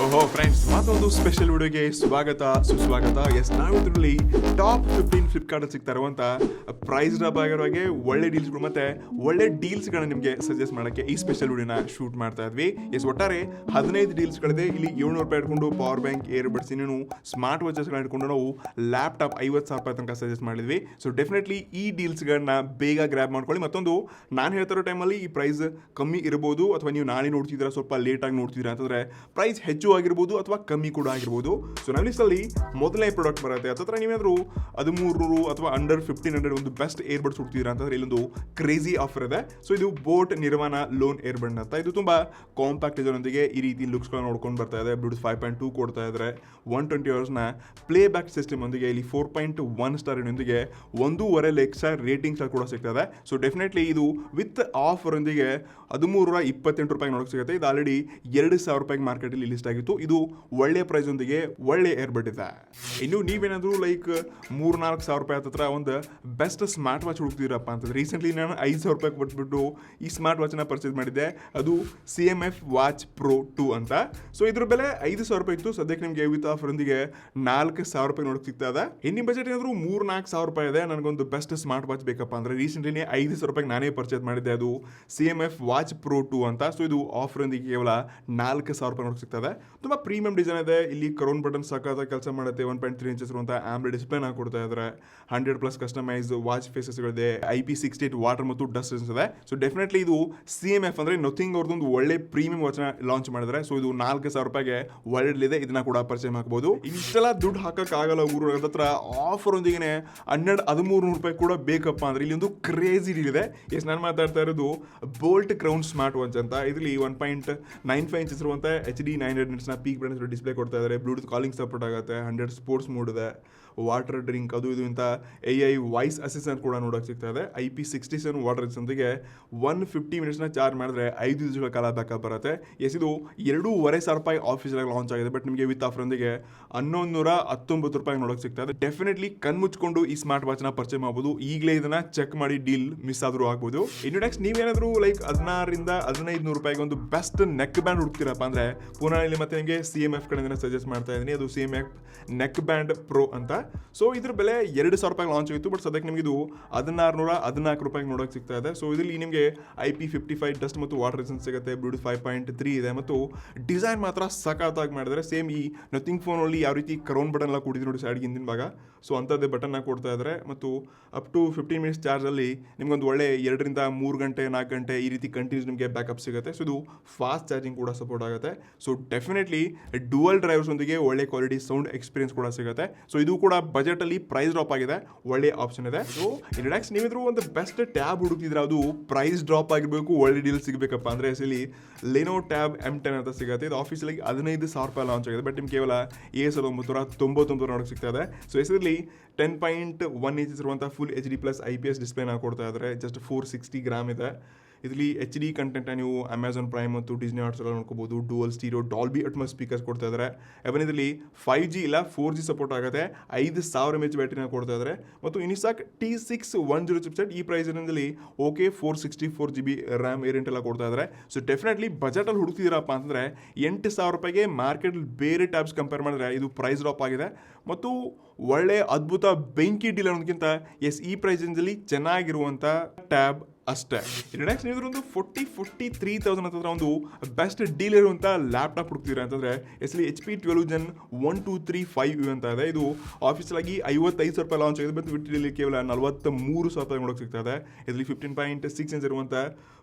ಓಹೋ ಫ್ರೆಂಡ್ಸ್, ಮತ್ತೊಂದು ಸ್ಪೆಷಲ್ ವಿಡಿಯೋಗೆ ಸುಸ್ವಾಗತ. ನಾವಿದ್ರಲ್ಲಿ ಟಾಪ್ 15 ಫ್ಲಿಪ್ಕಾರ್ಟ್ ಸಿಗ್ತಾ ಇರುವಂತ ಪ್ರೈಸ್ ಡ್ರಾಪ್ ಆಗಿರುವಾಗೆ ಒಳ್ಳೆ ಡೀಲ್ಸ್ಗಳು ಮತ್ತೆ ಒಳ್ಳೆ ಡೀಲ್ಸ್ಗಳನ್ನ ನಿಮಗೆ ಸಜೆಸ್ಟ್ ಮಾಡೋಕ್ಕೆ ಈ ಸ್ಪೆಷಲ್ ವಿಡಿಯೋನ ಶೂಟ್ ಮಾಡ್ತಾ ಇದ್ವಿ. ಒಟ್ಟಾರೆ 15 ಡೀಲ್ಸ್ಗಳಿದೆ. ಇಲ್ಲಿ 700 ರೂಪಾಯಿ ಇಟ್ಕೊಂಡು ಪವರ್ ಬ್ಯಾಂಕ್, ಇಯರ್ಬಡ್ಸ್, ಇನ್ನೇನು ಸ್ಮಾರ್ಟ್ ವಾಚಸ್ಗಳನ್ನ ಇಟ್ಕೊಂಡು ನಾವು ಲ್ಯಾಪ್ಟಾಪ್ 50,000 ರೂಪಾಯಿ ತನಕ ಸಜೆಸ್ಟ್ ಮಾಡಿದ್ವಿ. ಸೊ ಡೆಫಿನೆಟ್ಲಿ ಈ ಡೀಲ್ಸ್ಗಳನ್ನ ಬೇಗ ಗ್ರ್ಯಾಬ್ ಮಾಡ್ಕೊಳ್ಳಿ. ಮತ್ತೊಂದು, ನಾನು ಹೇಳ್ತಿರೋ ಟೈಮಲ್ಲಿ ಈ ಪ್ರೈಸ್ ಕಮ್ಮಿ ಇರ್ಬೋದು, ಅಥವಾ ನೀವು ನಾಳೆ ನೋಡ್ತಿದ್ದೀರಾ ಸ್ವಲ್ಪ ಲೇಟಾಗಿ ನೋಡ್ತಿದ್ದೀರಾ ಅಂತಂದ್ರೆ ಪ್ರೈಸ್ ಹೆಚ್ಚು ಆಗಿರ್ಬೋದು ಅಥವಾ ಕಮ್ಮಿ ಕೂಡ ಆಗಿರ್ಬೋದು. ಸೊ ನಮ್ಮ ಲಿಸ್ಟಲ್ಲಿ ಮೊದಲನೇ ಪ್ರಾಡಕ್ಟ್ ಬರುತ್ತೆ. ಅಥವಾ ನೀವೇನಾದರೂ 1300 ಅಥವಾ ಅಂಡರ್ 1500 ಒಂದು ಬೆಸ್ಟ್ ಏರ್ಬಡ್ಸ್ ಹುಡ್ತಿದ್ದೀರಾ ಅಂತಂದ್ರೆ ಇಲ್ಲೊಂದು ಕ್ರೇಜಿ ಆಫರ್ ಇದೆ. ಸೊ ಇದು ಬೋಟ್ ನಿರ್ವಾಣ ಲೋನ್ ಏರ್ಬಡ್ ಅಂತ. ಇದು ತುಂಬಾ ಕಾಂಪ್ಯಾಕ್ಟ್ ಇದರೊಂದಿಗೆ ಈ ರೀತಿ ಲುಕ್ಸ್ಗಳನ್ನ ನೋಡ್ಕೊಂಡು ಬರ್ತಾ ಇದೆ. ಬ್ಲೂಟೂತ್ 5.2 ಕೊಡ್ತಾ ಇದ್ದಾರೆ. 120 ಅವರ್ಸ್ನ ಪ್ಲೇ ಬ್ಯಾಕ್ ಸಿಸ್ಟಮ್ ಒಂದಿಗೆ ಇಲ್ಲಿ 4.1 ಸ್ಟಾರ್ ಇದೊಂದಿಗೆ 1.5 ಲಕ್ಷ ರೇಟಿಂಗ್ಸ್ ಕೂಡ ಸಿಗ್ತದೆ. ಸೊ ಡೆಫಿನೆಟ್ಲಿ ಇದು ವಿತ್ ಆಫರ್ ಒಂದಿಗೆ 1328 ರೂಪಾಯಿ ನೋಡೋಕೆ ಸಿಗುತ್ತೆ. ಇದು ಆಲ್ರೆಡಿ 2,000 ರೂಪಾಯಿಗೆ ಮಾರ್ಕೆಟಲ್ಲಿ ಲಿಸ್ಟ್ ಆಗಿತ್ತು. ಇದು ಒಳ್ಳೆ ಪ್ರೈಸ್ ಒಂದಿಗೆ ಒಳ್ಳೆ ಏರ್ಬಡ್ ಇದೆ. ಇನ್ನು ನೀವೇನಾದರೂ ಲೈಕ್ 3-4 ರೂಪಾಯಿ ಹತ್ರ ಒಂದು ಬೆಸ್ಟ್ ಸ್ಮಾರ್ಟ್ ವಾಚ್ ಹುಡುಕ್ತಿರಪ್ಪ ಅಂತಂದ್ರೆ ರೀಸೆಂಟ್ಲಿ ನಾನು 5,000 ರೂಪಾಯಿ ಕೊಟ್ಬಿಟ್ಟು ಈ ಸ್ಮಾರ್ಟ್ ವಾಚ್ನ ಪರ್ಚೇಸ್ ಮಾಡಿದ್ದೆ. ಅದು CMF ವಾಚ್ Pro 2 ಅಂತ. ಸೊ ಇದ್ರ ಬೆಲೆ 5,000 ರೂಪಾಯಿ ಇತ್ತು. ಸದ್ಯಕ್ಕೆ ನಿಮಗೆ ವಿತ್ ಆಫರ್ ಒಂದಿಗೆ 4,000 ರೂಪಾಯಿ ನೋಡೋಕೆ ಸಿಗ್ತಾ ಇದೆ. ನಿಮ್ಮ ಬಜೆಟ್ ಏನಾದರೂ 3-4 ರೂಪಾಯಿ ಇದೆ, ನನಗೊಂದು ಬೆಸ್ಟ್ ಸ್ಮಾರ್ಟ್ ವಾಚ್ ಬೇಕಪ್ಪ ಅಂದ್ರೆ ರೀಸೆಂಟ್ಲಿ 5,000 ರೂಪಾಯಿಗೆ ನಾನೇ ಪರ್ಚೇಸ್ ಮಾಡಿದ್ದೆ. ಅದು CMF ವಾಚ್ Pro 2 ಅಂತ. ಸೊ ಇದು ಆಫರ್ ಒಂದಿಗೆ ಕೇವಲ 4,000 ರೂಪಾಯಿ ನೋಡೋಕೆ ಸಿಗ್ತದೆ. ತುಂಬಾ ಪ್ರೀಮಿಯಂ ಡಿಸೈನ್ ಇದೆ. ಇಲ್ಲಿ ಕ್ರೌನ್ ಬಟನ್ ಸಾಕಾದ ಕೆಲಸ ಮಾಡುತ್ತೆ. 1.3 ಇಂಚಸ್ ಇರುವಂತ ಆಮ್ಲೆಡ್ ಡಿಸ್ಪ್ಲೇನ ಕೊಡ್ತಾ ಇದ್ದಾರೆ. 100+ ಕಸ್ಟಮೈಸ್ ವಾಚ್ ಫೇಸಸ್ಗಳಿದೆ. IP68 ವಾಟರ್ ಮತ್ತು ಡಸ್ಟ್ ಇದೆ. ಸೊ ಡೆಫಿನೆಟ್ಲಿ ಇದು CMF ಅಂದ್ರೆ ನಥಿಂಗ್ ಅವ್ರದ್ದೊಂದು ಒಳ್ಳೆ ಪ್ರೀಮಿಯಂ ವಾಚ್ನ ಲಾಂಚ್ ಮಾಡಿದ್ದಾರೆ. ಸೊ ಇದು 4,000 ರೂಪಾಯಿಗೆ ಒಳ್ಳೆದಿದೆ. ಇದನ್ನ ಕೂಡ ಪರ್ಚೇಸ್ ಮಾಡಬಹುದು. ಇಷ್ಟೆಲ್ಲ ದುಡ್ಡು ಹಾಕಕ್ಕಾಗಲ್ಲ ಊರ ಹತ್ರ. ಆಫರ್ ಒಂದಿಗೆ 1300 ರೂಪಾಯಿ ಕೂಡ ಬೇಕಪ್ಪ ಅಂದ್ರೆ ಇಲ್ಲಿ ಒಂದು ಕ್ರೇಜಿ ಡೀಲ್ ಇದೆ. ನಾನು ಮಾತಾಡ್ತಾ ಇರೋದು ಬೋಲ್ಟ್ ಕ್ರೌನ್ ಸ್ಮಾರ್ಟ್ ವಾಚ್ ಅಂತ. ಇದರಲ್ಲಿ 1.95 ಇಂಚಸ್ ಇರುವಂತ HD 900 ನಿಟ್ಸ್ನ ಪೀಕ್ ಬ್ರೈಟ್ನೆಸ್ ಡಿಸ್ಪ್ಲೇ ಕೊಡ್ತಾ ಇದ್ದಾರೆ. ಬ್ಲೂಟೂತ್ ಕಾಲಿಂಗ್ ಸಪೋರ್ಟ್ ಆಗುತ್ತೆ. 100 ಸ್ಪೋರ್ಟ್ಸ್ ಮೋಡ್ ಇದೆ. ವಾಟರ್ ಡ್ರಿಂಕ್ ಅದು ಇದು ಅಂತ AI ವಾಯ್ಸ್ ಅಸಿಸ್ಟೆಂಟ್ ಕೂಡ ನೋಡೋಕೆ ಸಿಗ್ತಾ ಇದೆ. IP67 ವಾಟರ್ ರೆಸಿಸ್ಟೆನ್ಸ್ಗೆ 150 ಮಿನಿಟ್ಸ್ನ ಚಾರ್ಜ್ ಮಾಡಿದ್ರೆ 5 ದಿವಸಗಳ ಕಾಲ ಬ್ಯಾಕಪ್ ಬರುತ್ತೆ. ಇದು 2,500 ರೂಪಾಯಿ ಆಫೀಸಲ್ಲಿ ಲಾಂಚ್ ಆಗಿದೆ. ಬಟ್ ನಿಮಗೆ ವಿತ್ ಆಫರ್ ಒಂದಿಗೆ 1,119 ರೂಪಾಯಿ ನೋಡೋಕೆ ಸಿಗ್ತಾ ಇದೆ. ಡೆಫಿನೆಟ್ಲಿ ಕಣ್ಮುಚ್ಕೊಂಡು ಈ ಸ್ಮಾರ್ಟ್ ವಾಚ್ನ ಪರ್ಚೇಸ್ ಮಾಡಬಹುದು. ಈಗಲೇ ಇದನ್ನ ಚೆಕ್ ಮಾಡಿ ಡೀಲ್ ಮಿಸ್ ಆದರೂ ಆಗ್ಬೋದು. ಇನ್ನು ನೆಕ್ಸ್ಟ್ ನೀವೇನಾದರೂ ಲೈಕ್ 1600 1500 ರೂಪಾಯಿಗೆ ಒಂದು ಬೆಸ್ಟ್ ನೆಕ್ ಬ್ಯಾಂಡ್ ಹುಡುಕ್ತಿರಪ್ಪ ಅಂದ್ರೆ ಪುನಃ ಇಲ್ಲಿ ಮತ್ತೆ ನಿಮಗೆ CMF ಕಡೆಯಿಂದ ಸಜೆಸ್ಟ್ ಮಾಡ್ತಾ ಇದ್ದೀನಿ. ಅದು CMF ನೆಕ್ ಬ್ಯಾಂಡ್ Pro ಅಂತ. ಸೊ ಇದ್ರ ಬೆಲೆ 2,000 ರೂಪಾಯಿ ಲಾಂಚ್ ಆಗಿತ್ತು. ಬಟ್ ಸದ್ಯಕ್ಕೆ ನಿಮಗೆ ಇದು 1,614 ರೂಪಾಯಿಗೆ ನೋಡೋಕೆ ಸಿಗ್ತಾ ಇದೆ. ಸೊ ಇದರಲ್ಲಿ ನಿಮಗೆ IP55 ಡಸ್ಟ್ ಮತ್ತು ವಾಟರ್ ರೆಸಿಸ್ಟೆನ್ಸ್ ಸಿಗುತ್ತೆ. ಬ್ಲೂಟೂತ್ 5.3 ಇದೆ ಮತ್ತು ಡಿಸೈನ್ ಮಾತ್ರ ಸಖತ್ತಾಗಿ ಮಾಡಿದ್ದಾರೆ. ಸೇಮ್ ಈ ನಥಿಂಗ್ ಫೋನಲ್ಲಿ ಯಾವ ರೀತಿ ಕ್ರೌನ್ ಬಟನ್ ಎಲ್ಲ ಕೊಟ್ಟಿದ್ರು ನೋಡಿ ಸೈಡ್ಗೆ ಹಿಂದಿನ ಭಾಗ. ಸೊ ಅಂಥದ್ದೇ ಬಟನ್ನ ಕೊಡ್ತಾ ಇದ್ದಾರೆ. ಮತ್ತು ಅಪ್ ಟು 15 ಮಿನಿಟ್ಸ್ ಚಾರ್ಜಲ್ಲಿ ನಿಮ್ಗೊಂದು ಒಳ್ಳೆ 2ರಿಂದ 3 ಗಂಟೆ 4 ಗಂಟೆ ಈ ರೀತಿ ಕಂಟಿನ್ಯೂಸ್ ನಿಮಗೆ ಬ್ಯಾಕಪ್ ಸಿಗುತ್ತೆ. ಸೊ ಇದು ಫಾಸ್ಟ್ ಚಾರ್ಜಿಂಗ್ ಕೂಡ ಸಪೋರ್ಟ್ ಆಗುತ್ತೆ. ಸೊ ಡೆಫಿನೆಟ್ಲಿ ಡುವಲ್ ಡ್ರೈವರ್ಸ್ ಒಂದಿಗೆ ಒಳ್ಳೆ ಕ್ವಾಲಿಟಿ ಸೌಂಡ್ ಎಕ್ಸ್ಪೀರಿಯನ್ಸ್ ಕೂಡ ಸಿಗುತ್ತೆ. ಸೊ ಇದು ಕೂಡ ಬಜೆಟ್ ಅಲ್ಲಿ ಪ್ರೈಸ್ ಡ್ರಾಪ್ ಆಗಿದೆ. ಒಳ್ಳೆ ಆಪ್ಷನ್ ಇದೆ. ಸೊ ನೆಕ್ಸ್ಟ್ ನೀವಿದ್ರು ಒಂದು ಬೆಸ್ಟ್ ಟ್ಯಾಬ್ ಹುಡುಕಿದ್ರೆ ಅದು ಪ್ರೈಸ್ ಡ್ರಾಪ್ ಆಗಿರಬೇಕು, ಒಳ್ಳೆ ಡೀಲ್ ಸಿಗಬೇಕಪ್ಪ ಅಂದ್ರೆ ಇಲ್ಲಿ ಲೆನೋ ಟ್ಯಾಬ್ M10 ಅಂತ ಸಿಗುತ್ತೆ. ಇದು ಆಫೀಸಲ್ಲಿ 15,000 ರೂಪಾಯಿ ಲಾಂಚ್ ಆಗಿದೆ. ಬಟ್ ನಿಮ್ಗೆ ಕೇವಲ 7,999 ನೋಡೋಕೆ ಸಿಗ್ತಾ ಇದೆ. ಸೊ ಹೆಸರಲ್ಲಿ 10.1 ಇಂಚಸ್ ಇರುವಂಥ ಫುಲ್ HD+ IPS ಡಿಸ್ಪ್ಲೇನ ಕೊಡ್ತಾ ಇದ್ದಾರೆ. ಜಸ್ಟ್ 460 ಗ್ರಾಮ್ ಇದೆ. ಇದರಲ್ಲಿ HD ಕಂಟೆಂಟ್ ನೀವು ಅಮೆಝಾನ್ ಪ್ರೈಮ್ ಮತ್ತು ಡಿಸ್ನಿ ಹಾಟ್ಸ್ ಎಲ್ಲ ನೋಡ್ಕೋಬಹುದು. ಡುವಲ್ ಸ್ಟೀರಿಯೋ ಡಾಲ್ಬಿ ಅಟ್ಮಸ್ ಸ್ಪೀಕರ್ಸ್ ಕೊಡ್ತಾ ಇದ್ದಾರೆ. ಅವನ್ ಇದರಲ್ಲಿ 5G ಇಲ್ಲ 4G ಸಪೋರ್ಟ್ ಆಗುತ್ತೆ. 5,000 mAh ಬ್ಯಾಟರಿನ ಕೊಡ್ತಾ ಇದ್ದಾರೆ. ಮತ್ತು ಇನಿಸಾಕ್ T610 ಚಿಪ್ಸೆಟ್ ಈ ಪ್ರೈಸ್ನಲ್ಲಿ ಓಕೆ 464 GB RAM ವೇರಿಯಂಟ್ ಎಲ್ಲ ಕೊಡ್ತಾ ಇದ್ದಾರೆ. ಸೊ ಡೆಫಿನೆಟ್ಲಿ ಬಜೆಟಲ್ಲಿ ಹುಡುಕ್ತಿದ್ದೀರಪ್ಪ ಅಂತಂದರೆ 8,000 ರೂಪಾಯಿಗೆ ಮಾರ್ಕೆಟ್ ಬೇರೆ ಟ್ಯಾಬ್ಸ್ ಕಂಪೇರ್ ಮಾಡಿದ್ರೆ ಇದು ಪ್ರೈಸ್ ಡ್ರಾಪ್ ಆಗಿದೆ. ಮತ್ತು ಒಳ್ಳೆ ಅದ್ಭುತ ಬೆಂಕಿ ಡೀಲ್ ಅನ್ನೋದಕ್ಕಿಂತ ಈ ಪ್ರೈಸಲ್ಲಿ ಚೆನ್ನಾಗಿರುವಂಥ ಟ್ಯಾಬ್ ಅಷ್ಟೇ. ಇನ್ನು ನೆಕ್ಸ್ಟ್ ನೀವು ಒಂದು 43,000 ಹತ್ರ ಒಂದು ಬೆಸ್ಟ್ ಡೀಲ್ ಇರುವಂಥ ಲ್ಯಾಪ್ಟಾಪ್ ಹುಡುಕ್ತೀರಾ ಅಂತಂದರೆ HP 12 Gen 1235 ಅಂತ ಇದೆ. ಇದು ಆಫೀಸಲಾಗಿ 55,000 ರೂಪಾಯಿ ಲಾಂಚ್ ಆಗಿದೆ. ಬಟ್ ವಿಟ್ಟಿಯಲ್ಲಿ ಕೇವಲ 43,000 ರೂಪಾಯಿ ನೋಡೋಕೆ ಸಿಗ್ತಾ ಇದೆ. ಇದರಲ್ಲಿ 15.6 ಇಂಚ್ ಇರುವಂಥ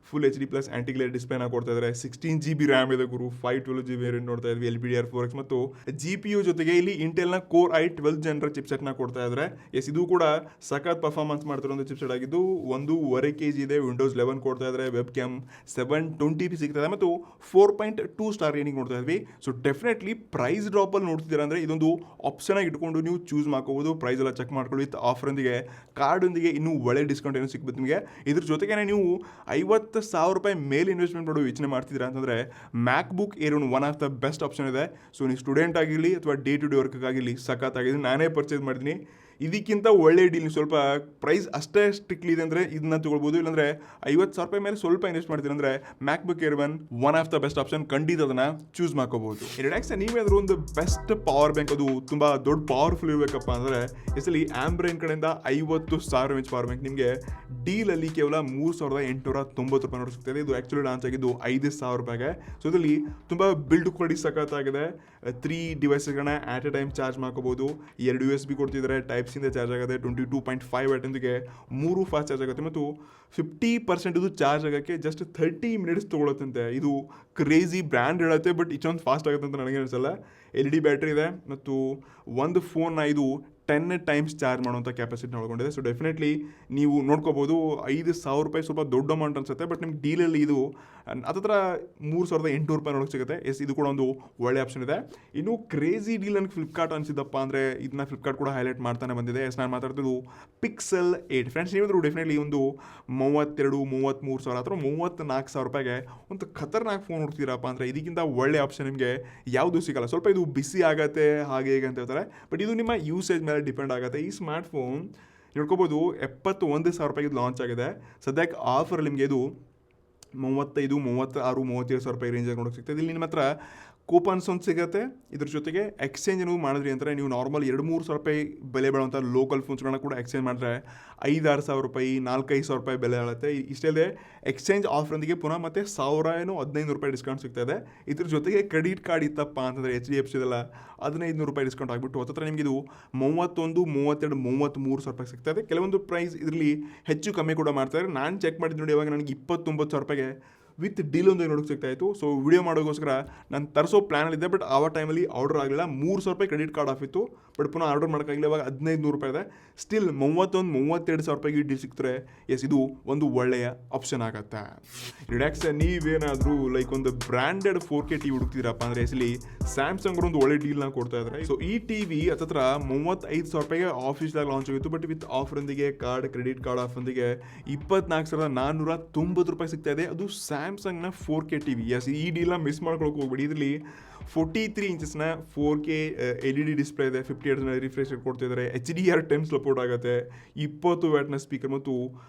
ಫುಲ್ HD+ ಆಂಟಿಗ್ಲೇರ್ ಡಿಸ್ಪ್ಲೇನ ಕೊಡ್ತಾ ಇದ್ದಾರೆ. 16 GB RAM ಇದೆ ಗುರು. 512 GB ವೇರಿಯಂಟ್ ನೋಡ್ತಾ ಇದ್ವಿ. LPDDR4X ಮತ್ತು GPU ಜೊತೆಗೆ ಇಲ್ಲಿ ಇಂಟೆಲ್ನ Core i12 ಜನರ ಚಿಪ್ಸೆಟ್ನ ಕೊಡ್ತಾ ಇದ್ದಾರೆ. ಇದು ಕೂಡ ಸಖತ್ ಪರ್ಫಾರ್ಮೆನ್ಸ್ ಮಾಡ್ತಿರೋ ಒಂದು ಚಿಪ್ಸೆಟ್ ಆಗಿದ್ದು 1.5 kg ಇದೆ. ವಿಂಡೋಸ್ 11 ಕೊಡ್ತಾ ಇದ್ದಾರೆ. ವೆಬ್ ಕ್ಯಾಮ್ 720p ಸಿಗ್ತದೆ ಮತ್ತು 4.2 ಸ್ಟಾರ್ ರೇಟಿಂಗ್ ನೋಡ್ತಾ ಇದ್ವಿ. ಸೊ ಡೆಫಿನೆಟ್ಲಿ ಪ್ರೈಸ್ ಡ್ರಾಪಲ್ಲಿ ನೋಡ್ತಿದ್ದೀರಾ ಅಂದರೆ ಇದೊಂದು ಆಪ್ಷನ್ ಆಗಿ ಇಟ್ಕೊಂಡು ನೀವು ಚೂಸ್ ಮಾಡ್ಕೋಬಹುದು. ಪ್ರೈಸ್ ಎಲ್ಲ ಚೆಕ್ ಮಾಡ್ಕೊಳ್ಳಿ. ವಿತ್ ಆಫರ್ ಒಂದಿಗೆ ಕಾರ್ಡ್ ಒಂದಿಗೆ ಇನ್ನೂ ಒಳ್ಳೆ ಡಿಸ್ಕೌಂಟ್ ಏನು ಸಿಗ್ಬೋದು ನಿಮಗೆ. ಇದ್ರ ಜೊತೆಗೆ ನೀವು 50,000 ರೂಪಾಯಿ ಮೇಲೆ ಇನ್ವೆಸ್ಟ್ಮೆಂಟ್ ಮಾಡೋ ಯೋಚನೆ ಮಾಡ್ತಿದ್ದೀರಾ ಅಂತಂದರೆ MacBook Air one of the best option ಇದೆ. ಸೊ ನೀವು ಸ್ಟೂಡೆಂಟ್ ಆಗಿರಲಿ ಅಥವಾ ಡೇ ಟು ಡೇ ವರ್ಕ್ಗಾಗಿರಲಿ ಸಖತ್ತಾಗಿದೆ. ನಾನೇ ಪರ್ಚೇಸ್ ಮಾಡಿದ್ದೀನಿ. ಇದಕ್ಕಿಂತ ಒಳ್ಳೆ ಡೀಲ್ ಸ್ವಲ್ಪ ಪ್ರೈಸ್ ಅಷ್ಟೇ ಸ್ಟ್ರಿಕ್ಟ್ಲಿ ಇದೆ ಅಂದರೆ ಇದನ್ನ ತೊಗೊಳ್ಬೋದು. ಇಲ್ಲಾಂದರೆ 50,000 ರೂಪಾಯಿ ಮೇಲೆ ಸ್ವಲ್ಪ ಇನ್ವೆಸ್ಟ್ ಮಾಡ್ತೀರಿ ಅಂದರೆ MacBook air one of the best option, ಖಂಡಿತ ಅದನ್ನು ಚೂಸ್ ಮಾಡ್ಕೋಬೋದು. ರಿಲ್ಯಾಕ್ಸ್ ನೀವೇನಾದರೂ ಒಂದು ಬೆಸ್ಟ್ ಪವರ್ ಬ್ಯಾಂಕ್, ಅದು ತುಂಬ ದೊಡ್ಡ ಪವರ್ಫುಲ್ ಇರಬೇಕಪ್ಪ ಅಂದರೆ ಎಸ್ಪೆಷಲಿ ಆಂಬ್ರೈನ್ ಕಡೆಯಿಂದ 50,000 mAh ಪವರ್ ಬ್ಯಾಂಕ್ ನಿಮಗೆ ಡೀಲಲ್ಲಿ ಕೇವಲ 3,890 ರೂಪಾಯಿ ನೋಡಿ ಸಿಗ್ತದೆ. ಇದು ಆ್ಯಕ್ಚುಲಿ ಲಾಂಚ್ ಆಗಿದ್ದು 5,000 ರೂಪಾಯಿಗೆ. ಸೊ ಇದರಲ್ಲಿ ತುಂಬ ಬಿಲ್ಡ್ ಕ್ವಾಲಿಟಿ ಸಖತ್ತಾಗಿದೆ. 3 ಡಿವೈಸಸ್ಗಳನ್ನ ಆಟ್ ಎ ಟೈಮ್ ಚಾರ್ಜ್ ಮಾಡ್ಕೋಬೋದು. 2 USB ಕೊಡ್ತಿದ್ದಾರೆ, ಟೈಪ್ಸಿಂದ ಚಾರ್ಜ್ ಆಗುತ್ತೆ. 22.5 ವ್ಯಾಟಿಂದಿಗೆ 3 ಫಾಸ್ಟ್ ಚಾರ್ಜ್ ಆಗುತ್ತೆ ಮತ್ತು 50% ಇದು ಚಾರ್ಜ್ ಆಗೋಕ್ಕೆ ಜಸ್ಟ್ 30 ಮಿನಿಟ್ಸ್ ತೊಗೊಳುತ್ತಂತೆ. ಇದು ಕ್ರೇಜಿ ಬ್ರ್ಯಾಂಡ್ ಹೇಳುತ್ತೆ, ಬಟ್ ಇಷ್ಟೊಂದು ಫಾಸ್ಟ್ ಆಗುತ್ತೆ ಅಂತ ನನಗೆ ಅನಿಸಲ್ಲ. LED ಬ್ಯಾಟ್ರಿ ಇದೆ ಮತ್ತು ಒಂದು ಫೋನ್ನ ಇದು 10 ಟೈಮ್ಸ್ ಚಾರ್ಜ್ ಮಾಡುವಂಥ ಕೆಪಾಸಿಟಿನ ಒಳಗೊಂಡಿದೆ. ಸೊ ಡೆಫಿನೆಟ್ಲಿ ನೀವು ನೋಡ್ಕೋಬೋದು. 5,000 ರೂಪಾಯಿ ಸ್ವಲ್ಪ ದೊಡ್ಡ ಅಮೌಂಟ್ ಅನಿಸುತ್ತೆ, ಬಟ್ ನಿಮ್ಗೆ ಡೀಲಲ್ಲಿ ಇದು ಹತ್ತಿರ 3,800 ರೂಪಾಯಿ ನೋಡೋಕೆ ಸಿಗುತ್ತೆ. ಇದು ಕೂಡ ಒಂದು ಒಳ್ಳೆ ಆಪ್ಷನ್ ಇದೆ. ಇನ್ನು ಕ್ರೇಜಿ ಡೀಲ್ ನನಗೆ ಫ್ಲಿಪ್ಕಾರ್ಟ್ ಅನಿಸಿದಪ್ಪ ಅಂದರೆ ಇದನ್ನ ಫ್ಲಿಪ್ಕಾರ್ಟ್ ಕೂಡ ಹೈಲೈಟ್ ಮಾಡ್ತಾನೆ ಬಂದಿದೆ. ನಾನು ಮಾತಾಡ್ತಿದ್ದು Pixel 8. ಫ್ರೆಂಡ್ಸ್, ನೀವಂದರೂ ಡೆಫಿನೆಟ್ಲಿ ಒಂದು 32-33 ಸಾವಿರ ಅಥವಾ 34,000 ರೂಪಾಯಿಗೆ ಒಂದು ಖತರ್ನಾಕ್ ಫೋನ್ ನೋಡ್ತೀರಪ್ಪ ಅಂದರೆ ಇದಕ್ಕಿಂತ ಒಳ್ಳೆ ಆಪ್ಷನ್ ನಿಮಗೆ ಯಾವುದೂ ಸಿಗಲ್ಲ. ಸ್ವಲ್ಪ ಇದು ಬಿಸಿ ಆಗುತ್ತೆ ಹಾಗೆ ಹೇಗೆ ಅಂತ ಹೇಳ್ತಾರೆ, ಬಟ್ ಇದು ನಿಮ್ಮ ಯೂಸೇಜ್ ಮೇಲೆ ಡಿಪೆಂಡ್ ಆಗುತ್ತೆ. ಈ ಸ್ಮಾರ್ಟ್ಫೋನ್ ನೋಡ್ಕೋಬೋದು 71,000 ರೂಪಾಯಿಗೆ ಲಾಂಚ್ ಆಗಿದೆ. ಸದ್ಯಕ್ಕೆ ಆಫರ್ ನಿಮಗೆ ಇದು 35, 36, 37,000 ರೂಪಾಯಿ ರೇಂಜಾಗಿ ನೋಡೋಕೆ ಸಿಗ್ತದೆ. ಇಲ್ಲಿ ನಿಮ್ಮ ಹತ್ರ ಕೂಪನ್ಸ್ ಒಂದು ಸಿಗುತ್ತೆ. ಇದ್ರ ಜೊತೆಗೆ ಎಕ್ಸ್ಚೇಂಜ್ ನೀವು ಮಾಡಿದ್ರಿ ಅಂದರೆ ನೀವು ನಾರ್ಮಲ್ 2-3 ಸಾವಿರ ರೂಪಾಯಿ ಬೆಲೆ ಬಾಳುವಂಥ ಲೋಕಲ್ ಫೋನ್ಸ್ಗಳನ್ನ ಕೂಡ ಎಕ್ಸ್ಚೇಂಜ್ ಮಾಡಿದ್ರೆ 5,000-6,000 ರೂಪಾಯಿ, 4,000-5,000 ರೂಪಾಯಿ ಬೆಲೆ ಆಗುತ್ತೆ. ಇಷ್ಟೇ ಎಕ್ಸ್ಚೇಂಜ್ ಆಫರ್ನೊಂದಿಗೆ ಪುನಃ ಮತ್ತೆ 1,000-1,500 ರೂಪಾಯಿ ಡಿಸ್ಕೌಂಟ್ ಸಿಗ್ತದೆ. ಇದ್ರ ಜೊತೆಗೆ ಕ್ರೆಡಿಟ್ ಕಾರ್ಡ್ ಇತ್ತಪ್ಪ ಅಂತಂದರೆ HDFC ಇದೆಲ್ಲ 1,500 ರೂಪಾಯಿ ಡಿಸ್ಕೌಂಟ್ ಆಗಿಬಿಟ್ಟು ಹತ್ತಿರ ನಿಮಗೆ ಇದು 31, 32, 33 ಸಾವಿರ ರೂಪಾಯಿ ಸಿಗ್ತದೆ. ಕೆಲವೊಂದು ಪ್ರೈಸ್ ಇದರಲ್ಲಿ ಹೆಚ್ಚು ಕಮ್ಮಿ ಕೂಡ ಮಾಡ್ತಾರೆ. ನಾನು ಚೆಕ್ ಮಾಡಿದ್ದು ನೋಡಿ, ಇವಾಗ ನನಗೆ 29,000 ರೂಪಾಯಿಗೆ ವಿತ್ ಡೀಲ್ ಒಂದು ನೋಡೋಕೆ ಸಿಗ್ತಾ ಇತ್ತು. ಸೊ ವಿಡಿಯೋ ಮಾಡೋಕ್ಕೋಸ್ಕರ ನಾನು ತರಿಸೋ ಪ್ಲ್ಯಾನಲ್ಲಿದ್ದೆ, ಬಟ್ ಆ ಟೈಮಲ್ಲಿ ಆರ್ಡರ್ ಆಗಲಿಲ್ಲ. 3,000 ರೂಪಾಯಿ ಕ್ರೆಡಿಟ್ ಕಾರ್ಡ್ ಆಫ್ ಇತ್ತು, ಬಟ್ ಪುನಃ ಆರ್ಡರ್ ಮಾಡೋಕ್ಕಾಗಲಿಲ್ಲ. ಇವಾಗ 1,500 ರೂಪಾಯಿ ಇದೆ. ಸ್ಟಿಲ್ 32,000 ರೂಪಾಯಿಗೆ ಡೀಲ್ ಸಿಗ್ತಾರೆ. ಇದು ಒಂದು ಒಳ್ಳೆಯ ಆಪ್ಷನ್ ಆಗುತ್ತೆ. ರಿಲ್ಯಾಕ್ಸ್ ನೀವೇನಾದರೂ ಲೈಕ್ ಒಂದು ಬ್ರ್ಯಾಂಡೆಡ್ 4K TV ಹುಡುಕ್ತಿದ್ದೀರಪ್ಪ ಅಂದರೆ ಸ್ಯಾಮ್ಸಂಗ್ ಅವರು ಒಂದು ಒಳ್ಳೆ ಡೀಲ್ನ ಕೊಡ್ತಾ ಇದ್ದಾರೆ. ಸೊ ಈ TV ಹತ್ತಿರ 35,000 ರೂಪಾಯಿಗೆ ಆಫೀಸ್ದಾಗ ಲಾಂಚ್ ಆಗಿತ್ತು, ಬಟ್ ವಿತ್ ಆಫರ್ನೊಂದಿಗೆ ಕ್ರೆಡಿಟ್ ಕಾರ್ಡ್ ಆಫರ್ನೊಂದಿಗೆ 24,490 ರೂಪಾಯಿ ಸಿಗ್ತಾ ಇದೆ. ಅದು ಸ್ಯಾಮ್ಸಂಗ್ನ 4K TV. ಈ ಡೀಲ್ನ ಮಿಸ್ ಮಾಡ್ಕೊಳಕ್ಕೆ ಹೋಗ್ಬೇಡಿ. ಇದರಲ್ಲಿ 43 ಇಂಚಸ್ನ 4K LED ಡಿಸ್ಪ್ಲೇ ಇದೆ. 50 Hz ರಿಫ್ರೆಶ್ ರೇಟ್ ಕೊಡ್ತಿದ್ದಾರೆ. HDR10 ಸಪೋರ್ಟ್ ಆಗುತ್ತೆ. 20 ವ್ಯಾಟ್ನ ಸ್ಪೀಕರ್ ಮತ್ತು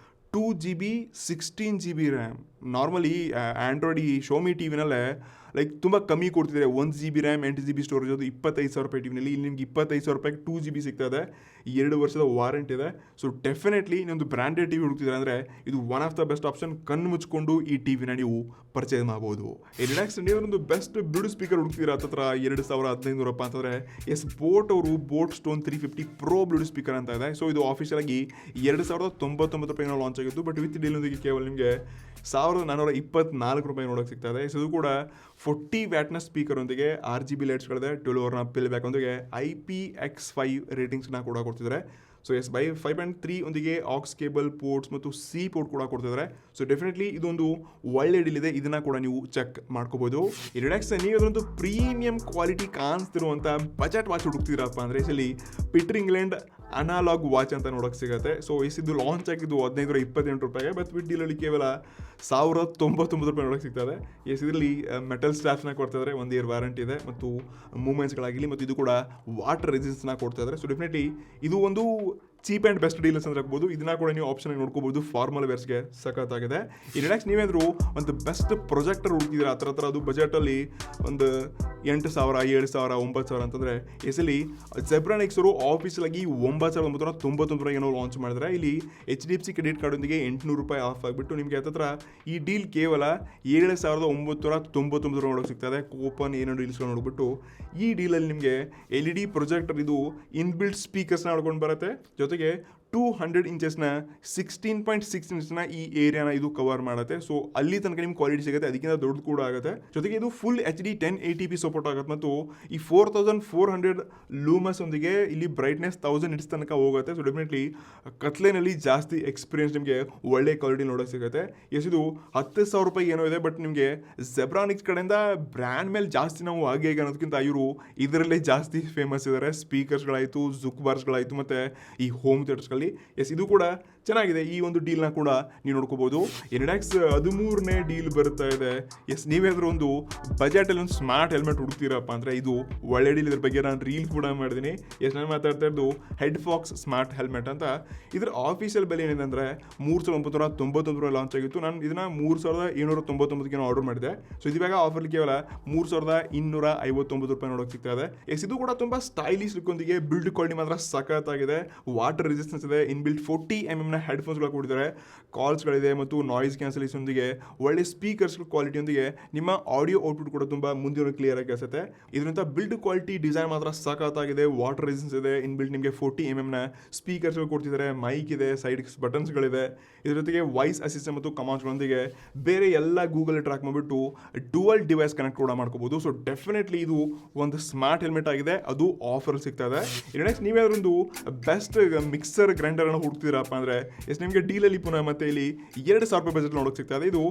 2GB 16GB RAM. Normally Android ಈ ಶೋಮಿ ಟಿವಿನಲ್ಲೇ ಲೈಕ್ ತುಂಬ ಕಮ್ಮಿ ಕೊಡ್ತಿದ್ದಾರೆ. 1GB ರ್ಯಾಮ್, 8GB ಸ್ಟೋರೇಜ್, ಅದು 25,000 ರೂಪಾಯಿ ಟಿವಿನಲ್ಲಿ. ಇಲ್ಲಿ ನಿಮ್ಗೆ 25,000 ರೂಪಾಯಿಗೆ 2GB ಸಿಗ್ತದೆ. 2 ವರ್ಷದ ವಾರಂಟಿ ಇದೆ. ಸೊ ಡೆಫಿನೆಟ್ಲಿ ಇನ್ನೊಂದು ಬ್ರ್ಯಾಂಡೆಡ್ TV ಹುಡುಕ್ತಿದ್ದಾರೆ ಅಂದರೆ ಇದು one of the best option. ಕಣ್ಣು ಮುಚ್ಕೊಂಡು ಈ ಟಿವಿನ ನೀವು ಪರ್ಚೇಸ್ ಮಾಡ್ಬೋದು. ರಿಲ್ಯಾಕ್ಸ್ ನೀವೊಂದು ಬೆಸ್ಟ್ ಬ್ಲೂಟೂತ್ ಸ್ಪೀಕರ್ ಹುಡುಕ್ತಿದ್ದೀರಾ ಹತ್ತಿರ 2,500 ರೂಪಾಯಿ ಅಂತಂದರೆ ಬೋಟ್ ಅವರು boat stone 350 Pro Bluetooth speaker ಅಂತ ಇದೆ. ಸೊ ಇದು ಆಫೀಷಿಯಲ್ ಆಗಿ 2,099 ರೂಪಾಯಿನ ಲಾಂಚ್ ಆಗಿತ್ತು, ಬಟ್ ವಿತ್ ಡೀಲ್ನೊಂದಿಗೆ ಕೇವಲ ನಿಮಗೆ 1,424 ರೂಪಾಯಿ ನೋಡೋಕೆ ಸಿಗ್ತಾ ಇದೆ. ಸೊ ಇದು ಕೂಡ 40 ವ್ಯಾಟ್ನ ಸ್ಪೀಕರ್ ಒಂದಿಗೆ 6GB ಲೈಟ್ಸ್ಗಳಿದೆ. 12 ಪಿಲ್ ಬ್ಯಾಕ್ ಒಂದಿಗೆ IPX5 ರೇಟಿಂಗ್ಸ್ನ ಕೂಡ ಕೊಡ್ತಿದ್ದಾರೆ. ಸೊ ಬೈ 5.3 ಒಂದಿಗೆ ಆಕ್ಸ್ ಕೇಬಲ್ ಪೋರ್ಟ್ಸ್ ಮತ್ತು C ಪೋರ್ಟ್ ಕೂಡ ಕೊಡ್ತಿದ್ದಾರೆ. ಸೊ ಡೆಫಿನೆಟ್ಲಿ ಇದೊಂದು ಒಳ್ಳೆ ಡೀಲ್ ಇದೆ. ಇದನ್ನ ಕೂಡ ನೀವು ಚೆಕ್ ಮಾಡ್ಕೋಬಹುದು. ಈ ರಿಲ್ಯಾಕ್ಸ್ ನೀವು ಅದೊಂದು ಪ್ರೀಮಿಯಂ ಕ್ವಾಲಿಟಿ ಕಾಣಿಸ್ತಿರುವಂಥ ಬಜೆಟ್ ವಾಚ್ ಹುಡುಕ್ತಿರಪ್ಪ ಅಂದರೆ ಪೀಟರ್ ಇಂಗ್ಲೆಂಡ್ ಅನಾಲಾಗ್ ವಾಚ್ ಅಂತ ನೋಡೋಕೆ ಸಿಗುತ್ತೆ. ಸೊ ಇದು ಲಾಂಚ್ ಆಗಿದ್ದು 1,528 ರೂಪಾಯಿಗೆ, ಬಟ್ ವಿತ್ ಡೀಲಲ್ಲಿ ಕೇವಲ 1,099 ರೂಪಾಯಿ ನೋಡೋಕೆ ಸಿಗ್ತದೆ. ಇದರಲ್ಲಿ ಮೆಟಲ್ ಸ್ಟ್ರಾಪ್ಸ್ನ ಕೊಡ್ತಿದ್ದಾರೆ. 1 ಇಯರ್ ವಾರಂಟಿ ಇದೆ ಮತ್ತು ಮೂವ್ಮೆಂಟ್ಸ್ಗಳಾಗಲಿ ಮತ್ತು ಇದು ಕೂಡ ವಾಟರ್ ರೆಸಿಸ್ಟೆನ್ಸ್ನ ಕೊಡ್ತಿದ್ದಾರೆ. ಸೊ ಡೆಫಿನೆಟ್ಲಿ ಇದು ಒಂದು ಚೀಪ್ ಆ್ಯಂಡ್ ಬೆಸ್ಟ್ ಡೀಲ್ಸ್ ಅಂತ ಹಾಕ್ಬೋದು. ಇದನ್ನ ಕೂಡ ನೀವು ಆಪ್ಷನ್ ನೋಡ್ಕೋಬಹುದು. ಫಾರ್ಮಲ್ ವೇರ್ಸ್ಗೆ ಸಖತ್ತಾಗಿದೆ. ಈ ರಿಲ್ಯಾಕ್ಸ್ ನೀವೇಂದ್ರು ಒಂದು ಬೆಸ್ಟ್ ಪ್ರೊಜೆಕ್ಟರ್ ಹುಡುಕಿದ್ರೆ ಆ ಥರ ಅದು ಬಜೆಟಲ್ಲಿ ಒಂದು 8,000, 7,000, 9,000 ಅಂತಂದರೆ ಜೆಬ್ರಾನಿಕ್ಸ್ ಅವರು ಆಫೀಸಲಾಗಿ 9,999 ಏನೋ ಲಾಂಚ್ ಮಾಡಿದ್ರೆ ಇಲ್ಲಿ HDFC ಕ್ರೆಡಿಟ್ ಕಾರ್ಡೊಂದಿಗೆ 800 ರೂಪಾಯಿ ಆಫ್ ಆಗಿಬಿಟ್ಟು ನಿಮಗೆ ಹತ್ತಿರ ಈ ಡೀಲ್ ಕೇವಲ 7,999 ನೋಡೋಕೆ ಸಿಗ್ತದೆ. ಕೂಪನ್ ಏನೋ ಡೀಲ್ಸ್ಗಳು ನೋಡ್ಬಿಟ್ಟು ಈ ಡೀಲಲ್ಲಿ ನಿಮಗೆ LED ಪ್ರೊಜೆಕ್ಟರ್ ಇದು ಇನ್ಬಿಲ್ಟ್ ಸ್ಪೀಕರ್ಸ್ನ ನೋಡ್ಕೊಂಡು ಬರುತ್ತೆ. ಜೊತೆಗೆ 200 ಇಂಚಸ್ನ 16.6 ಇಂಚ್ನ ಈ ಏರಿಯಾನ ಇದು ಕವರ್ ಮಾಡುತ್ತೆ. ಸೊ ಅಲ್ಲಿ ತನಕ ನಿಮ್ಗೆ ಕ್ವಾಲಿಟಿ ಸಿಗುತ್ತೆ, ಅದಕ್ಕಿಂತ ದೊಡ್ಡದು ಕೂಡ ಆಗುತ್ತೆ. ಜೊತೆಗೆ ಇದು ಫುಲ್ HD 1080p ಸಪೋರ್ಟ್ ಆಗುತ್ತೆ ಮತ್ತು ಈ 4,400 ಲೂಮಸ್ ಒಂದಿಗೆ ಇಲ್ಲಿ ಬ್ರೈಟ್ನೆಸ್ 1000 ನಿಟ್ಸ್ ತನಕ ಹೋಗುತ್ತೆ. ಸೊ ಡೆಫಿನೆಟ್ಲಿ ಕತ್ಲೆನಲ್ಲಿ ಜಾಸ್ತಿ ಎಕ್ಸ್ಪೀರಿಯನ್ಸ್ ನಿಮಗೆ ಒಳ್ಳೆ ಕ್ವಾಲಿಟಿ ನೋಡೋಕೆ ಸಿಗುತ್ತೆ. ಇದು 10,000 ರೂಪಾಯಿ ಏನೋ ಇದೆ, ಬಟ್ ನಿಮಗೆ ಜೆಬ್ರಾನಿಕ್ಸ್ ಕಡೆಯಿಂದ ಬ್ರ್ಯಾಂಡ್ ಮೇಲೆ ಜಾಸ್ತಿ ನಾವು ಹಾಗೆ ಹೇಗೆ ಅನ್ನೋದಕ್ಕಿಂತ ಇವರು ಇದರಲ್ಲೇ ಜಾಸ್ತಿ ಫೇಮಸ್ ಇದ್ದಾರೆ. ಸ್ಪೀಕರ್ಸ್ಗಳಾಯಿತು, ಜುಕ್ ಬಾರ್ಸ್ಗಳಾಯಿತು ಮತ್ತು ಈ ಹೋಮ್ ಥಿಯೇಟರ್ಸ್ಗಳಲ್ಲಿ. ಇದು ಕೂಡ ಚೆನ್ನಾಗಿದೆ. ಈ ಒಂದು ಡೀಲ್ನ ಕೂಡ ನೀವು ನೋಡ್ಕೋಬಹುದು. ಇನ್ಡೆಕ್ಸ್ 13ನೇ ಡೀಲ್ ಬರ್ತಾ ಇದೆ. ಎಸ್, ನೀವೇನಾದ್ರೂ ಒಂದು ಬಜೆಟಲ್ಲಿ ಒಂದು ಸ್ಮಾರ್ಟ್ ಹೆಲ್ಮೆಟ್ ಹುಡುಕ್ತೀರಪ್ಪ ಅಂದರೆ ಇದು ಒಳ್ಳೆ ಡೀಲ್. ಇದ್ರ ಬಗ್ಗೆ ನಾನು ರೀಲ್ ಕೂಡ ಮಾಡಿದ್ದೀನಿ. ಎಸ್, ನಾನು ಮಾತಾಡ್ತಾ ಇರೋದು ಹೆಡ್ ಫಾಕ್ಸ್ ಸ್ಮಾರ್ಟ್ ಹೆಲ್ಮೆಟ್ ಅಂತ. ಇದ್ರ ಆಫೀಷಿಯಲ್ ಬೆಲೆ ಏನಿದೆ ಅಂದರೆ 3,999 ಲಾಂಚ್ ಆಗಿತ್ತು. ನಾನು ಇದನ್ನ 3,799ಗೆ ಆರ್ಡರ್ ಮಾಡಿದೆ. ಸೊ ಇದು ಇವಾಗ ಆಫರ್ಲಿ ಕೇವಲ 3,259 ರೂಪಾಯಿ ನೋಡೋಕೆ ಸಿಗ್ತಾ ಇದೆ. ಎಸ್, ಇದು ಕೂಡ ತುಂಬ ಸ್ಟೈಲಿಶ್ ಲುಕ್ಕೊಂದಿಗೆ ಬಿಲ್ಡ್ ಕ್ವಾಲಿಟಿ ಮಾತ್ರ ಸಖತ್ತಾಗಿದೆ. ವಾಟರ್ ರೆಸಿಸ್ಟೆನ್ಸ್ ಇದೆ. ಇನ್ಬಿಲ್ಟ್ 40mm ಹೆಡ್ಫೋನ್ಸ್ಗಳು ಕೊಟ್ಟಿದ್ದಾರೆ. ಕಾಲ್ಸ್ಗಳಿದೆ ಮತ್ತು ನಾಯ್ಸ್ ಕ್ಯಾನ್ಸಲೇಷನ್ಗೆ ಒಳ್ಳೆ ಸ್ಪೀಕರ್ಸ್ ಕ್ವಾಲಿಟಿಯೊಂದಿಗೆ ನಿಮ್ಮ ಆಡಿಯೋ ಔಟ್ಪುಟ್ ಕೂಡ ತುಂಬ ಮುಂದಿನ ಕ್ಲಿಯರ್ ಆಗಿ ಕೆಲಸುತ್ತೆ. ಇದರಿಂದ ಬಿಲ್ಡ್ ಕ್ವಾಲಿಟಿ ಡಿಸೈನ್ ಮಾತ್ರ ಸಖತ್ತಾಗಿದೆ. ವಾಟರ್ ರೆಸಿಸ್ಟೆನ್ಸ್ ಇದೆ. ಇನ್ಬಿಲ್ಟ್ ನಿಮಗೆ 40mm ಸ್ಪೀಕರ್ಸ್ಗಳು ಕೊಡ್ತಿದ್ದಾರೆ. ಮೈಕ್ ಇದೆ, ಸೈಡ್ ಬಟನ್ಸ್ಗಳಿದೆ. ಇದ್ರ ಜೊತೆಗೆ ವಾಯ್ಸ್ ಅಸಿಸ್ಟೆಂಟ್ ಮತ್ತು ಕಮಾಂಡ್ಸ್ಗಳೊಂದಿಗೆ ಬೇರೆ ಎಲ್ಲ ಗೂಗಲ್ ಟ್ರ್ಯಾಕ್ ಮಾಡಿಬಿಟ್ಟು ಡುವಲ್ ಡಿವೈಸ್ ಕನೆಕ್ಟ್ ಕೂಡ ಮಾಡ್ಕೋಬಹುದು. ಸೊ ಡೆಫಿನೆಟ್ಲಿ ಇದು ಒಂದು ಸ್ಮಾರ್ಟ್ ಹೆಲ್ಮೆಟ್ ಆಗಿದೆ. ಅದು ಆಫರ್ ಸಿಗ್ತಾ ಇದೆ. ನೆಕ್ಸ್ಟ್ ನೀವ್ಯಾವ್ದು ಒಂದು ಬೆಸ್ಟ್ ಮಿಕ್ಸರ್ ಗ್ರೈಂಡರ್ ಅನ್ನು ಹುಡುಕ್ತಿರಪ್ಪ ಅಂದರೆ ಎಸ್, ನಿಮಗೆ ಡೀಲಲ್ಲಿ ಪುನಃ ಮತ್ತೆ ಇಲ್ಲಿ 2,000 ರೂಪಾಯಿ ಬಜೆಟ್ ನೋಡೋಕೆ ಸಿಗ್ತಾ ಇದೆ. ಇದು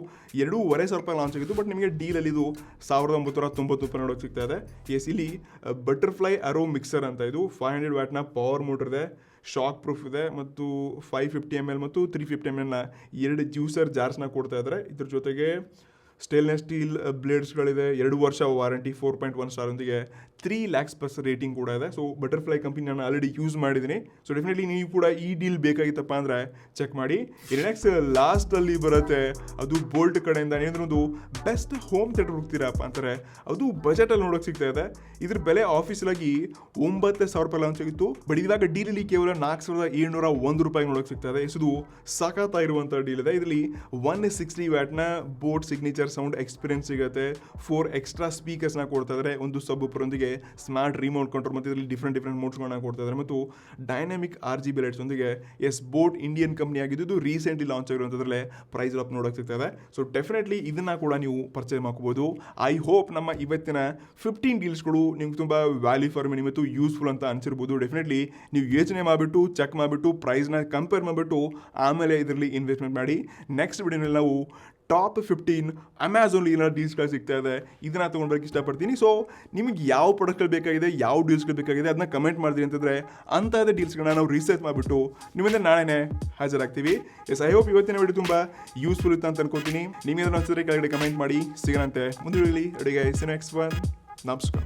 2,500 ರೂಪಾಯಿ ಲಾಂಚ್ ಆಗಿತ್ತು. ಬಟ್ ನಿಮಗೆ ಡೀಲಲ್ಲಿ ಇದು 1,990 ರೂಪಾಯಿ ನೋಡೋಕೆ ಸಿಗ್ತಾ ಇದೆ. ಎಸ್, ಇಲ್ಲಿ ಬಟರ್ಫ್ಲೈ ಅರೋ ಮಿಕ್ಸರ್ ಅಂತ. ಇದು 500 ವ್ಯಾಟ್ನ ಪವರ್ ಮೋಟರ್ ಇದೆ. ಶಾಕ್ ಪ್ರೂಫ್ ಇದೆ ಮತ್ತು 550ml ಮತ್ತು 350ml ಎರಡು ಜ್ಯೂಸರ್ ಜಾರ್ಸ್ನ ಕೊಡ್ತಾ ಇದ್ದಾರೆ. ಇದ್ರ ಜೊತೆಗೆ ಸ್ಟೇನ್ಲೆಸ್ ಸ್ಟೀಲ್ ಬ್ಲೇಡ್ಸ್ಗಳಿದೆ. 2 ವರ್ಷ ವಾರಂಟಿ, 4.1 ಸ್ಟಾರ್ನೊಂದಿಗೆ 3 lakhs+ ರೇಟಿಂಗ್ ಕೂಡ ಇದೆ. ಸೊ ಬಟರ್ಫ್ಲೈ ಕಂಪನಿ ನಾನು ಆಲ್ರೆಡಿ ಯೂಸ್ ಮಾಡಿದ್ದೀನಿ. ಸೊ ಡೆಫಿನೆಟ್ಲಿ ನೀವು ಕೂಡ ಈ ಡೀಲ್ ಬೇಕಾಗಿತ್ತಪ್ಪ ಅಂದರೆ ಚೆಕ್ ಮಾಡಿ. ನೆಕ್ಸ್ಟ್ ಲಾಸ್ಟಲ್ಲಿ ಬರುತ್ತೆ ಅದು ಬೋಲ್ಟ್ ಕಡೆಯಿಂದ. ಏನಾದರೂ ಒಂದು ಬೆಸ್ಟ್ ಹೋಮ್ ಥಿಯೇಟರ್ ಹುಡುಕ್ತೀರಪ್ಪ ಅಂತಾರೆ ಅದು ಬಜೆಟಲ್ಲಿ ನೋಡೋಕೆ ಸಿಗ್ತಾ ಇದೆ. ಇದ್ರ ಬೆಲೆ ಆಫೀಸಲಾಗಿ 9,000 ರೂಪಾಯಿ ಲಾಂಚ್ ಆಗಿತ್ತು. ಬಟ್ ಇವಾಗ ಡೀಲಲ್ಲಿ ಕೇವಲ 4,701 ರೂಪಾಯಿ ನೋಡೋಕೆ ಸಿಗ್ತಾ ಇದೆ. ಇದು ಸಾಕಾಗಿರುವಂಥ ಡೀಲ್ ಇದೆ. ಇದರಲ್ಲಿ 160 ವ್ಯಾಟ್ನ ಬೋಟ್ ಸಿಗ್ನೇಚರ್ ಸೌಂಡ್ ಎಕ್ಸ್ಪೀರಿಯನ್ಸ್ ಸಿಗುತ್ತೆ. 4 ಎಕ್ಸ್ಟ್ರಾ ಸ್ಪೀಕರ್ಸ್ನ ಕೊಡ್ತಾ ಇದ್ದಾರೆ. ಒಂದು ಸಬ್ ಒಬ್ಬರೊಂದಿಗೆ ಸ್ಮಾರ್ಟ್ ರಿಮೋಟ್ ಕಂಟ್ರೋಲ್ ಮತ್ತು ಇದರಲ್ಲಿ ಡಿಫ್ರೆಂಟ್ ಮೋಡ್ಸ್ಗಳನ್ನ ಕೊಡ್ತಾ ಇದ್ದಾರೆ. ಮತ್ತು ಡೈನಾಮಿಕ್ RGB ಲೈಟ್ಸ್ ಒಂದಿಗೆ. ಎಸ್, ಬೋಟ್ ಇಂಡಿಯನ್ ಕಂಪ್ನಿ ಆಗಿದ್ದು. ಇದು ರೀಸೆಂಟ್ಲಿ ಲಾಂಚ್ ಆಗಿರುವಂಥದ್ರಲ್ಲೇ ಪ್ರೈಸ್ ಅಪ್ ನೋಡೋಕೆ ಸಿಗ್ತಾ ಇದೆ. ಸೊ ಡೆಫಿನೆಟ್ಲಿ ಇದನ್ನ ಕೂಡ ನೀವು ಪರ್ಚೇಸ್ ಮಾಡ್ಕೋಬಹುದು. ಐ ಹೋಪ್ ನಮ್ಮ ಇವತ್ತಿನ 15 ಡೀಲ್ಸ್ಗಳು ನಿಮ್ಗೆ ತುಂಬ ವ್ಯಾಲ್ಯೂ ಫಾರ್ ಮನಿ ಮತ್ತು ಯೂಸ್ಫುಲ್ ಅಂತ ಅನಿಸಿರ್ಬೋದು. ಡೆಫಿನೆಟ್ಲಿ ನೀವು ಯೋಚನೆ ಮಾಡಿಬಿಟ್ಟು ಚೆಕ್ ಮಾಡಿಬಿಟ್ಟು ಪ್ರೈಸ್ನ ಕಂಪೇರ್ ಮಾಡಿಬಿಟ್ಟು ಆಮೇಲೆ ಇದರಲ್ಲಿ ಇನ್ವೆಸ್ಟ್ಮೆಂಟ್ ಮಾಡಿ. ನೆಕ್ಸ್ಟ್ ವಿಡಿಯೋನಲ್ಲಿ ನಾವು ಟಾಪ್ 15 ಅಮೆಝಾನ್ಲಿ ಏನಾದ್ರು ಡೀಲ್ಸ್ಗಳು ಸಿಗ್ತಾ ಇದೆ ಇದನ್ನ ತೊಗೊಂಡ್ಬರಕ್ಕೆ ಇಷ್ಟಪಡ್ತೀನಿ. ಸೊ ನಿಮಗೆ ಯಾವ ಪ್ರಾಡಕ್ಟ್ಗಳು ಬೇಕಾಗಿದೆ, ಯಾವ ಡೀಲ್ಸ್ಗಳು ಬೇಕಾಗಿದೆ ಅದನ್ನ ಕಮೆಂಟ್ ಮಾಡಿದ್ರಿ ಅಂತಂದರೆ ಅಂಥದ್ದೇ ಡೀಲ್ಸ್ಗಳನ್ನ ನಾವು ರಿಸರ್ಚ್ ಮಾಡಿಬಿಟ್ಟು ನಿಮ್ಮಿಂದ ನಾಳೆನೇ ಹಾಜರಾಗ್ತೀವಿ. ಎಸ್, ಐ ಹೋಪ್ ಇವತ್ತಿನ ವಿಡಿಯೋ ತುಂಬ ಯೂಸ್ಫುಲ್ ಇತ್ತು ಅಂತ ಅನ್ಕೋತೀನಿ. ನಿಮಗೆ ಅದನ್ನು ಅನ್ಸಿದ್ರೆ ಕೆಳಗಡೆ ಕಮೆಂಟ್ ಮಾಡಿ. ಸಿಗೋಣಂತೆ ಮುಂದೆ ಅಡುಗೆ ನೆಕ್ಸ್ಟ್ ಒನ್. ನಮಸ್ಕಾರ.